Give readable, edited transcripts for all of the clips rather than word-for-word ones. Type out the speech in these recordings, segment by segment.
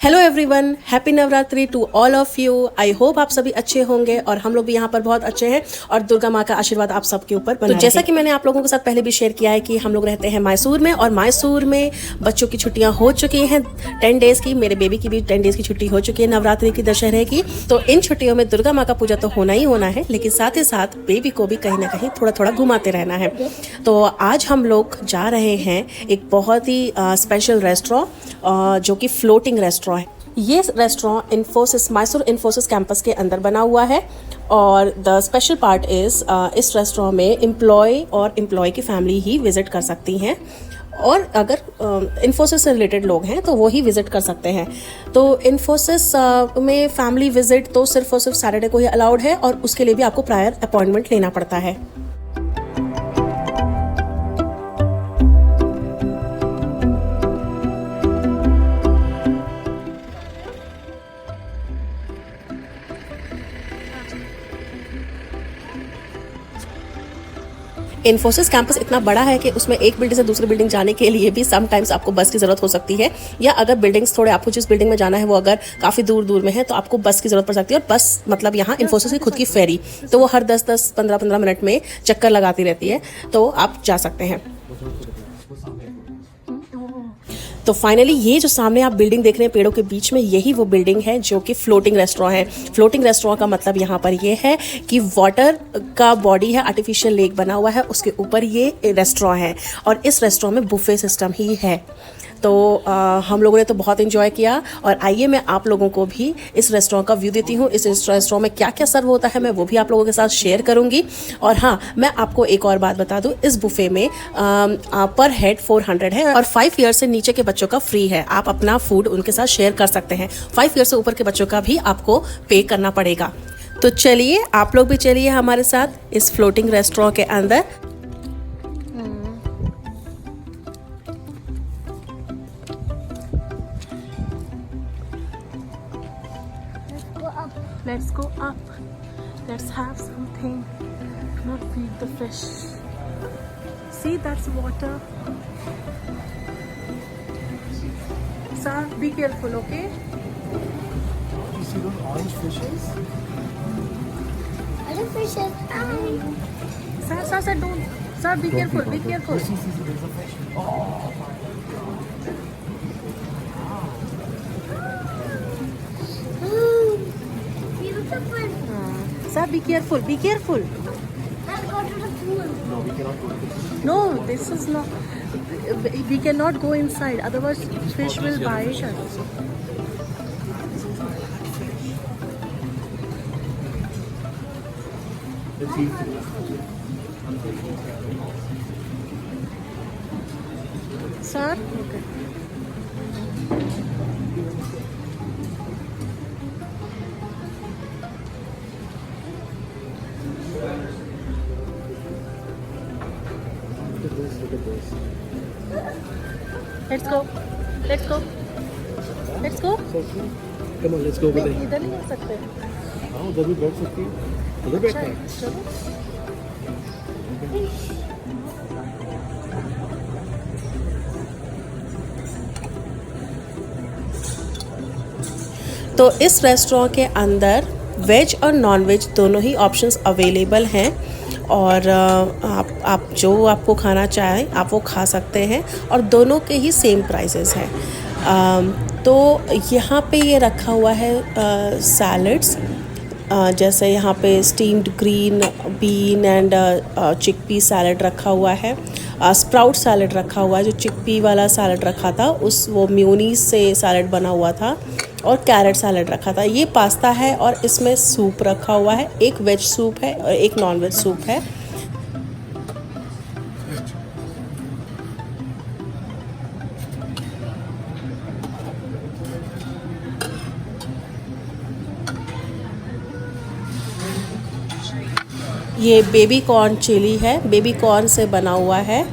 Hello everyone, happy Navratri to all of you. I hope आप सभी अच्छे होंगे और हम लोग भी यहाँ पर बहुत अच्छे हैं और दुर्गा माँ का आशीर्वाद आप सबके ऊपर बना रहे। तो जैसा कि मैंने आप लोगों के साथ पहले भी शेयर किया है कि हम लोग रहते हैं मैसूर में और मैसूर में बच्चों की छुट्टियां हो चुकी हैं 10 डेज की। मेरे बेबी की भी 10 डेज की छुट्टी हो चुकी है नवरात्रि की, दशहरे की। तो इन छुट्टियों में दुर्गा माँ का पूजा तो होना ही होना है, लेकिन साथ ही साथ बेबी को भी कहीं ना कहीं थोड़ा थोड़ा घुमाते रहना है। तो आज हम लोग जा रहे हैं एक बहुत ही स्पेशल रेस्टोरेंट जो कि फ्लोटिंग रेस्टोरेंट है। ये रेस्टोरेंट इन्फोसिस मैसूर इन्फोसिस कैंपस के अंदर बना हुआ है और द स्पेशल पार्ट इज़ इस रेस्टोरेंट में एम्प्लॉय और एम्प्लॉय की फैमिली ही विज़िट कर सकती हैं और अगर इन्फोसिस से रिलेटेड लोग हैं तो वो ही विज़िट कर सकते हैं। तो इन्फोसिस में फैमिली विज़िट तो सिर्फ और सिर्फ सैटरडे को ही अलाउड है और उसके लिए भी आपको प्रायर अपॉइंटमेंट लेना पड़ता है। इन्फोसिस कैंपस इतना बड़ा है कि उसमें एक बिल्डिंग से दूसरी बिल्डिंग जाने के लिए भी समटाइम्स आपको बस की ज़रूरत हो सकती है, या अगर बिल्डिंग्स थोड़े आपको जिस बिल्डिंग में जाना है वो अगर काफ़ी दूर दूर में है तो आपको बस की ज़रूरत पड़ सकती है। और बस मतलब यहाँ इन्फोसिस की खुद की फेरी, तो वो हर 10-10, 15-15 मिनट में चक्कर लगाती रहती है, तो आप जा सकते हैं। तो फाइनली ये जो सामने आप बिल्डिंग देख रहे हैं पेड़ों के बीच में, यही वो बिल्डिंग है जो कि फ्लोटिंग रेस्टोरेंट है। फ्लोटिंग रेस्टोरेंट का मतलब यहाँ पर ये है कि वाटर का बॉडी है, आर्टिफिशियल लेक बना हुआ है, उसके ऊपर ये रेस्टोरेंट है और इस रेस्टोरेंट में बुफे सिस्टम ही है। तो हम लोगों ने तो बहुत एंजॉय किया और आइए मैं आप लोगों को भी इस रेस्टोरेंट का व्यू देती हूँ। इस रेस्टोरेंट में क्या क्या सर्व होता है मैं वो भी आप लोगों के साथ शेयर करूँगी। और हाँ, मैं आपको एक और बात बता दूँ, इस बुफे में पर हेड 400 है और 5 ईयर से नीचे के बच्चों का फ्री है। आप अपना फूड उनके साथ शेयर कर सकते हैं। 5 ईयर से ऊपर के बच्चों का भी आपको पे करना पड़ेगा। तो चलिए आप लोग भी चलिए हमारे साथ इस फ्लोटिंग रेस्टोरेंट के अंदर। Let's go up. Let's have something. Not feed the fish. See, that's water. Sir, be careful, okay? You see those orange fishes? Other fishes. Sir, don't. Sir, be careful, be careful. See, there's a fish. Oh. Beautiful. Sir, be careful, be careful. Let's go to the pool. No, we cannot go to the fish. No, this is not. We cannot go inside, otherwise fish will bite us. Let's see. Sir, okay. Look at this. Let's go. Let's go. Let's go. So, come on, let's go over there. इधर नहीं जा सकते। हाँ, उधर भी बैठ सकती है। उधर बैठना है। चलो। तो इस रेस्टोरेंट के अंदर वेज और नॉन वेज दोनों ही ऑप्शंस अवेलेबल हैं और आप जो आपको खाना चाहें आप वो खा सकते हैं और दोनों के ही सेम प्राइसेस हैं। तो यहाँ पे ये रखा हुआ है सैलड्स, जैसे यहाँ पे steamed green bean and chickpea salad रखा हुआ है, स्प्राउट सैलड रखा हुआ है, जो चिकपी वाला सैलड रखा था वो मेयोनीज से सैलड बना हुआ था, और कैरेट सैलड रखा था। ये पास्ता है और इसमें सूप रखा हुआ है, एक वेज सूप है और एक नॉन वेज सूप है। ये बेबी कॉर्न चिली है, बेबी कॉर्न से बना हुआ है,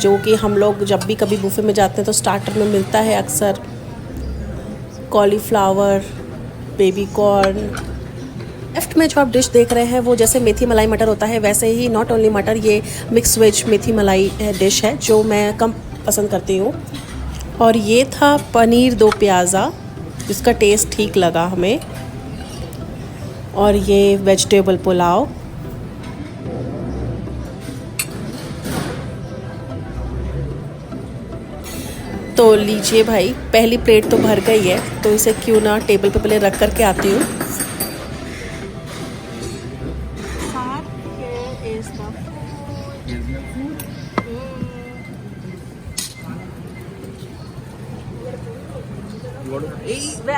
जो कि हम लोग जब भी कभी बुफे में जाते हैं तो स्टार्टर में मिलता है अक्सर। Cauliflower, baby corn. लेफ्ट में जो आप डिश देख रहे हैं वो जैसे मेथी मलाई मटर होता है वैसे ही नॉट ओनली मटर, ये मिक्स वेज मेथी मलाई डिश है जो मैं कम पसंद करती हूँ। और ये था पनीर दो प्याज़ा इसका टेस्ट ठीक लगा हमें। और ये वेजिटेबल पुलाव, तो लीजिए भाई, पहली प्लेट तो भर गई है, तो इसे क्यों ना टेबल पे पहले रख करके आती हूँ।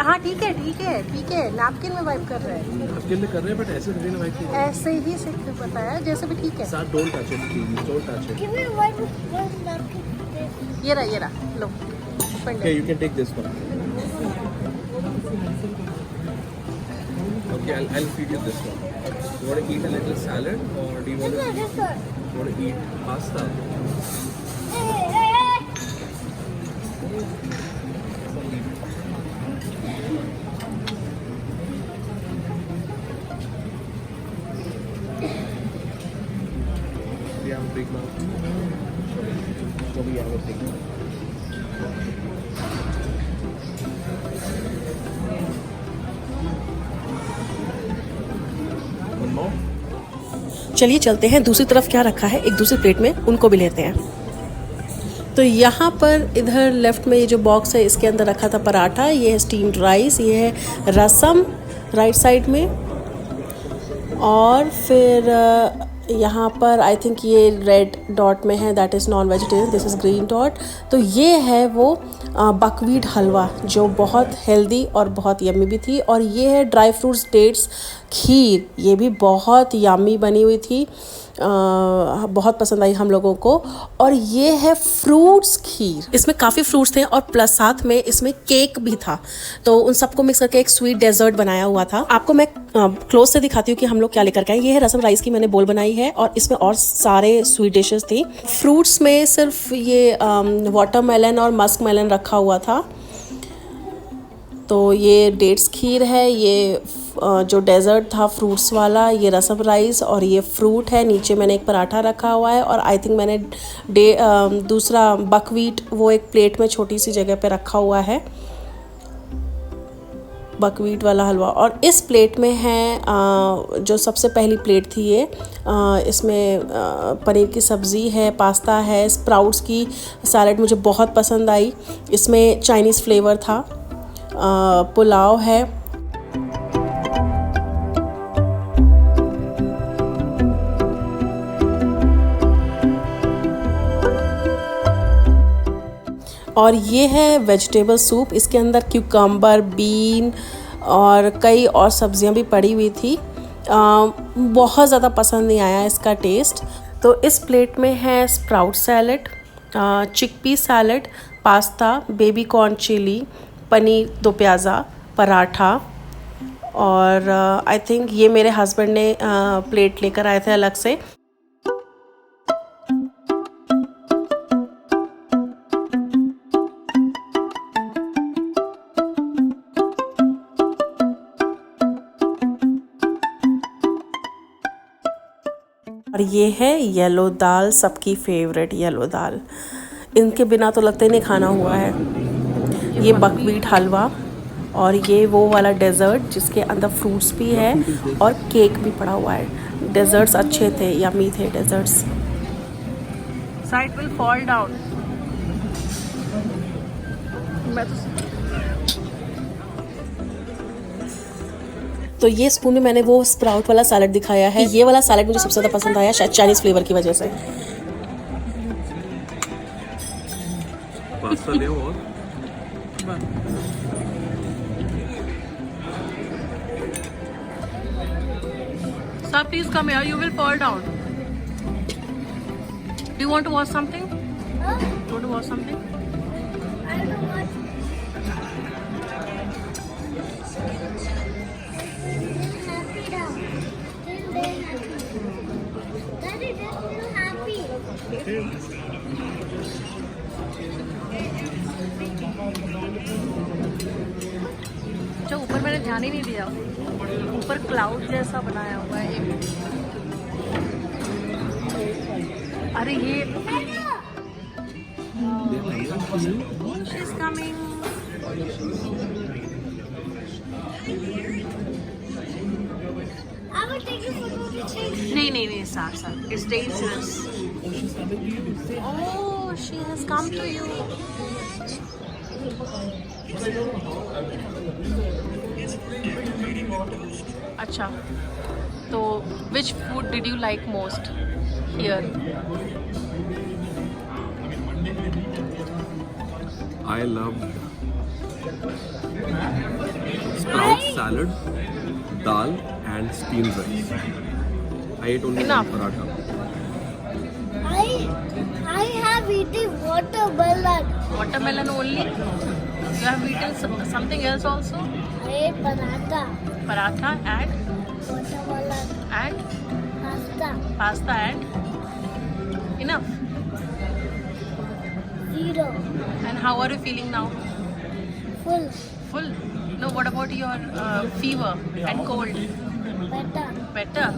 हाँ ठीक है ठीक है ठीक है, नैपकिन में वाइप कर रहे हैं, नैपकिन में कर रहे हैं, बट ऐसे थोड़ी ना वाइप कीजिए। ऐसे ही सिर्फ बताया, जैसे भी ठीक है। साथ don't touch it please, don't touch it. Give me one napkin. ये रहा लो। Okay, you can take this one. Okay, I'll feed you this one. You want to eat a little salad, or do you want No, to this one. you want to eat pasta? Hey. We have a big now. So we have a big now. One more. चलिए चलते हैं दूसरी तरफ, क्या रखा है एक दूसरी प्लेट में, उनको भी लेते हैं। तो यहाँ पर इधर लेफ्ट में ये जो बॉक्स है, इसके अंदर रखा था पराठा, ये है स्टीम्ड राइस, ये है रसम राइट साइड में, और फिर यहाँ पर आई थिंक ये रेड डॉट में है, that is non vegetarian, this is green dot. तो ये है वो बकवीट हलवा, जो बहुत हेल्दी और बहुत यम्मी भी थी। और ये है ड्राई फ्रूट्स डेट्स खीर, ये भी बहुत यम्मी बनी हुई थी, बहुत पसंद आई हम लोगों को। और ये है फ्रूट्स खीर, इसमें काफ़ी फ्रूट्स थे और प्लस साथ में इसमें केक भी था, तो उन सबको मिक्स करके एक स्वीट डेजर्ट बनाया हुआ था। आपको मैं क्लोज से दिखाती हूँ कि हम लोग क्या लेकर के आए। ये है रसम राइस की मैंने बोल बनाई है, और इसमें और सारे स्वीट डिशेस थी। फ्रूट्स में सिर्फ ये वाटरमेलन और मस्क मेलन रखा हुआ था। तो ये डेट्स खीर है, ये जो डेज़र्ट था फ्रूट्स वाला, ये रसम राइस, और ये फ्रूट है। नीचे मैंने एक पराठा रखा हुआ है, और आई थिंक मैंने दूसरा बकवीट वो एक प्लेट में छोटी सी जगह पे रखा हुआ है, बकवीट वाला हलवा। और इस प्लेट में है जो सबसे पहली प्लेट थी ये, इसमें पनीर की सब्ज़ी है, पास्ता है, स्प्राउट्स की सैलड मुझे बहुत पसंद आई, इसमें चाइनीज़ फ्लेवर था, पुलाव है, और ये है वेजिटेबल सूप। इसके अंदर क्यूकम्बर, बीन और कई और सब्जियां भी पड़ी हुई थी। बहुत ज़्यादा पसंद नहीं आया इसका टेस्ट। तो इस प्लेट में है sprout salad, chickpea salad, pasta, baby corn chili, paneer 2 प्याज़ा, पराठा, और आई थिंक ये मेरे हस्बैंड ने प्लेट लेकर आए थे अलग से। और ये है येलो दाल, सबकी फेवरेट येलो दाल, इनके बिना तो लगता ही नहीं खाना हुआ है। ये बकवीट हलवा, और ये वो वाला डेज़र्ट जिसके अंदर फ्रूट्स भी है और केक भी पड़ा हुआ है। डेज़र्ट्स अच्छे थे, यम्मी थे deserts. Side will fall down. तो ये स्पून में मैंने वो स्प्राउट वाला सैलड दिखाया है। ये वाला सैलड मुझे सबसे ज़्यादा पसंद आया, शायद चाइनीज़ फ्लेवर की वजह से। पास्ता ले और Sir, please come here. You will fall down. Do you want to watch something? Huh? Do you want to watch something? I don't know what. Happy now. Still very happy. Daddy, they're still happy. जो ऊपर मैंने ध्यान ही नहीं दिया, ऊपर cloud जैसा बनाया हुआ है एक। अरे ये She's coming. नहीं, साथ it's dangerous. Oh, she has come to you. अच्छा, तो which food did you like most here? I loved sprout salad, dal, and steamed rice. I ate only Enough. one paratha. I have eaten watermelon. Watermelon only? You have eaten something else also? I ate paratha, Paratha and watermelon, pasta and enough. zero, And how are you feeling now? full, Full? No, what about your fever and cold? better. Better?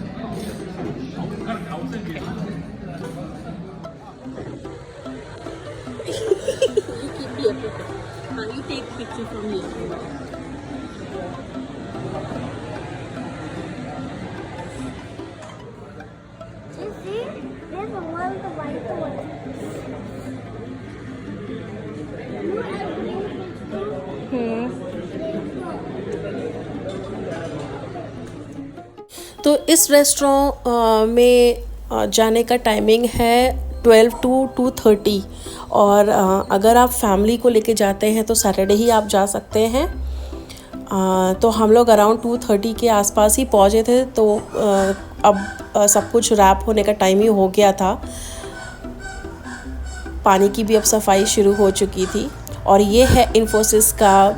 You take picture from here. You see, there's all the white one. You have green तो इस restaurant में जाने का timing है 12 to 2:30 और अगर आप family को लेके जाते हैं तो सैटरडे ही आप जा सकते हैं। तो हम लोग अराउंड 2:30 के आसपास ही पहुँचे थे, तो अब सब कुछ रैप होने का टाइम ही हो गया था। पानी की भी अब सफाई शुरू हो चुकी थी और ये है इन्फोसिस का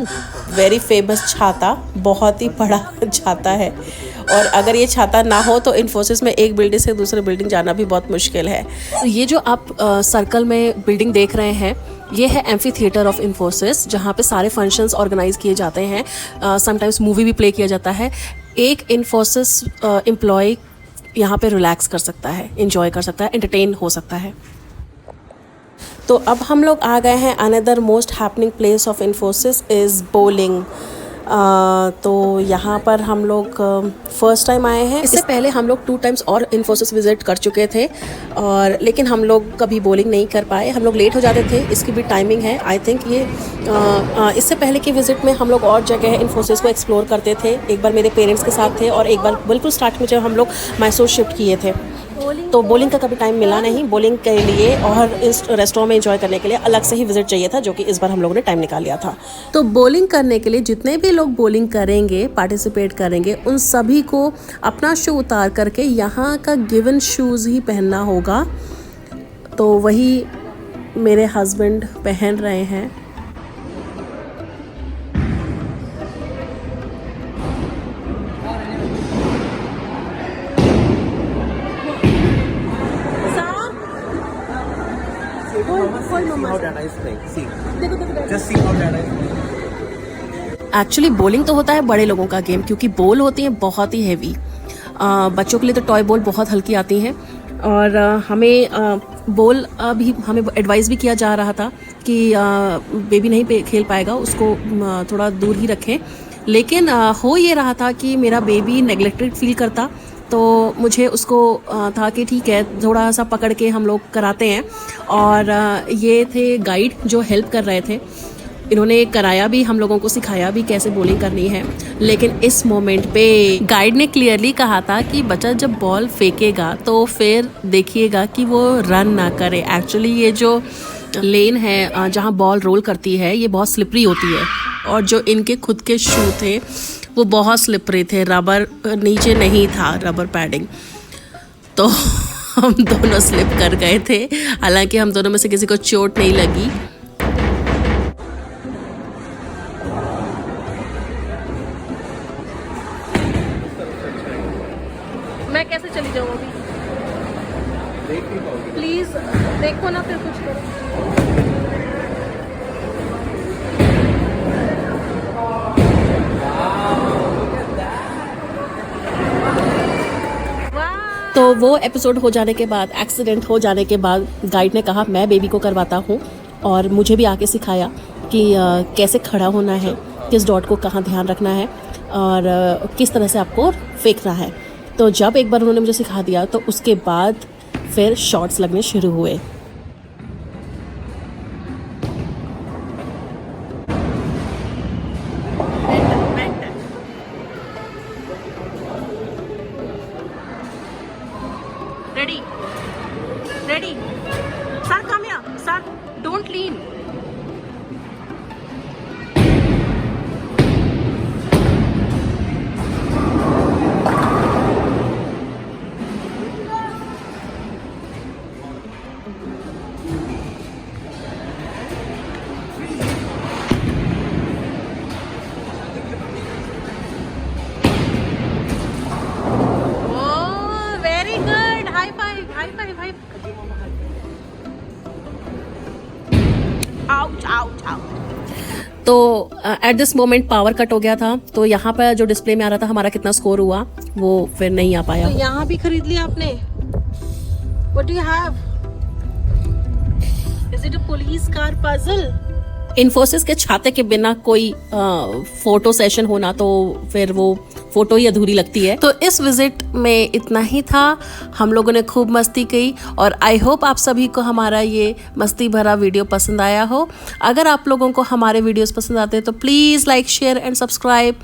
वेरी फेमस छाता, बहुत ही बड़ा छाता है और अगर ये छाता ना हो तो इन्फोसिस में एक बिल्डिंग से दूसरे बिल्डिंग जाना भी बहुत मुश्किल है। तो ये जो आप सर्कल में बिल्डिंग देख रहे हैं, ये है एम्फी थिएटर ऑफ इन्फोसिस, जहाँ पे सारे फंक्शंस ऑर्गेनाइज किए जाते हैं, समटाइम्स मूवी भी प्ले किया जाता है। एक इन्फोसिस एम्प्लॉय यहाँ पे रिलैक्स कर सकता है, इंजॉय कर सकता है, एंटरटेन हो सकता है। तो अब हम लोग आ गए हैं another most happening place of Infosys is bowling. तो यहाँ पर हम लोग फर्स्ट टाइम आए हैं। इससे पहले हम लोग 2 times और इन्फोसिस विज़िट कर चुके थे और लेकिन हम लोग कभी बोलिंग नहीं कर पाए, हम लोग लेट हो जाते थे। इसकी भी टाइमिंग है, आई थिंक ये इससे पहले की विज़िट में हम लोग और जगह इन्फोसिस को एक्सप्लोर करते थे। एक बार मेरे पेरेंट्स के साथ थे और एक बार बिल्कुल स्टार्ट में जब हम लोग मैसूर शिफ्ट किए थे। तो बोलिंग का कभी टाइम मिला नहीं। बोलिंग के लिए और इस रेस्टोरेंट में एंजॉय करने के लिए अलग से ही विजिट चाहिए था, जो कि इस बार हम लोगों ने टाइम निकाल लिया था। तो बोलिंग करने के लिए जितने भी लोग बोलिंग करेंगे, पार्टिसिपेट करेंगे, उन सभी को अपना शू उतार करके यहाँ का गिवन शूज़ ही पहनना होगा। तो वही मेरे हस्बैंड पहन रहे हैं। एक्चुअली बोलिंग तो होता है बड़े लोगों का गेम, क्योंकि बॉल होती हैं बहुत ही हैवी। बच्चों के लिए तो टॉय बॉल बहुत हल्की आती हैं और हमें बॉल भी हमें एडवाइस भी किया जा रहा था कि बेबी नहीं खेल पाएगा, उसको थोड़ा दूर ही रखें। लेकिन हो ये रहा था कि मेरा बेबी नेग्लेक्टेड फील करता, तो मुझे उसको था कि ठीक है थोड़ा सा पकड़ के हम लोग कराते हैं। और ये थे गाइड जो हेल्प कर रहे थे, इन्होंने कराया भी, हम लोगों को सिखाया भी कैसे बॉलिंग करनी है। लेकिन इस मोमेंट पे गाइड ने क्लियरली कहा था कि बच्चा जब बॉल फेंकेगा तो फिर देखिएगा कि वो रन ना करे। एक्चुअली ये जो लेन है जहाँ बॉल रोल करती है, ये बहुत स्लिपरी होती है और जो इनके खुद के शू थे वो बहुत स्लिपरी थे, रबर नीचे नहीं था, रबर पैडिंग। तो हम दोनों स्लिप कर गए थे, हालांकि हम दोनों में से किसी को चोट नहीं लगी। मैं कैसे चली जाऊँ अभी? प्लीज देखो ना, फिर कुछ करो। तो वो एपिसोड हो जाने के बाद, एक्सीडेंट हो जाने के बाद, गाइड ने कहा मैं बेबी को करवाता हूँ और मुझे भी आके सिखाया कि कैसे खड़ा होना है, किस डॉट को कहाँ ध्यान रखना है और किस तरह से आपको फेंकना है। तो जब एक बार उन्होंने मुझे सिखा दिया तो उसके बाद फिर शॉट्स लगने शुरू हुए। Ready? Ready? Sir, come here. Sir, don't lean. Oh, very good. High five, high five, high five. Ouch, ouch, ouch. तो at this moment power cut हो गया था, तो यहाँ पर जो डिस्प्ले में आ रहा था हमारा कितना स्कोर हुआ वो फिर नहीं आ पाया। तो यहाँ भी खरीद लिया आपने? What do you have? Is it a police car puzzle? Infosys के छाते के बिना कोई फोटो सेशन होना तो फिर वो फोटो ही अधूरी लगती है। तो इस विजिट में इतना ही था। हम लोगों ने खूब मस्ती की और आई होप आप सभी को हमारा ये मस्ती भरा वीडियो पसंद आया हो। अगर आप लोगों को हमारे वीडियोस पसंद आते हैं तो please like share and subscribe.